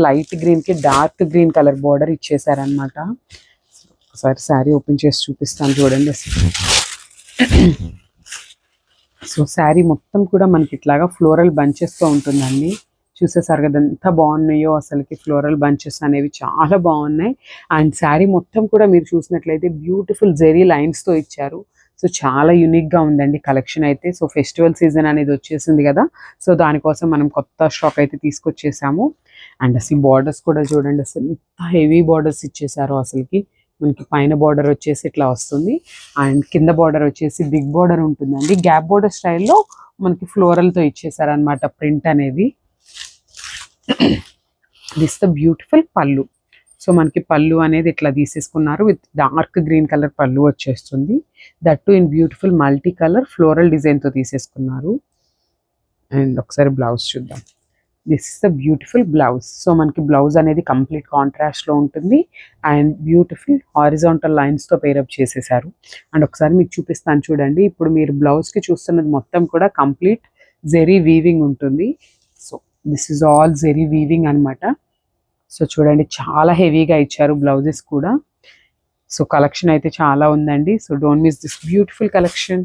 Light green కి dark green colour border ఇచ్చేసారనమాట. ఒకసారి sari open చేసి చూపిస్తాను చూడండి. సో శారీ మొత్తం కూడా మనకి ఇట్లాగా ఫ్లోరల్ బంచెస్తో ఉంటుందండి. చూసేసారు కదా ఎంత బాగున్నాయో అసలుకి. ఫ్లోరల్ బంచెస్ అనేవి చాలా బాగున్నాయి. అండ్ శారీ మొత్తం కూడా మీరు చూసినట్లయితే బ్యూటిఫుల్ జెరీ లైన్స్తో ఇచ్చారు. సో చాలా యూనిక్గా ఉందండి కలెక్షన్ అయితే. సో ఫెస్టివల్ సీజన్ అనేది వచ్చేసింది కదా, సో దానికోసం మనం కొత్త స్టాక్ అయితే తీసుకొచ్చేసాము. అండ్ అసలు బార్డర్స్ కూడా చూడండి, అసలు ఎంత హెవీ బార్డర్స్ ఇచ్చేసారో అసలుకి. మనకి పైన బార్డర్ వచ్చేసి ఇట్లా వస్తుంది, అండ్ కింద బార్డర్ వచ్చేసి బిగ్ బార్డర్ ఉంటుందండి. గ్యాప్ బార్డర్ స్టైల్లో మనకి ఫ్లోరల్తో ఇచ్చేసారనమాట ప్రింట్ అనేది. దిస్ ద బ్యూటిఫుల్ పళ్ళు. సో మనకి పళ్ళు అనేది ఇట్లా తీసేసుకున్నారు, విత్ డార్క్ గ్రీన్ కలర్ పళ్ళు వచ్చేస్తుంది. That in beautiful multi colour floral డిజైన్తో తీసేసుకున్నారు. అండ్ ఒకసారి బ్లౌజ్ చూద్దాం. This is the beautiful blouse. So మనకి బ్లౌజ్ అనేది కంప్లీట్ కాంట్రాస్ట్లో ఉంటుంది, అండ్ బ్యూటిఫుల్ హారిజాంటల్ లైన్స్తో పేరప్ చేసేసారు. అండ్ ఒకసారి మీకు చూపిస్తాను చూడండి. ఇప్పుడు మీరు బ్లౌజ్కి చూస్తున్నది మొత్తం కూడా కంప్లీట్ జెరీ వీవింగ్ ఉంటుంది. So this is all zari weaving అనమాట. సో చూడండి చాలా హెవీగా ఇచ్చారు బ్లౌజెస్ కూడా. సో కలెక్షన్ అయితే చాలా ఉందండి. So don't miss this beautiful collection.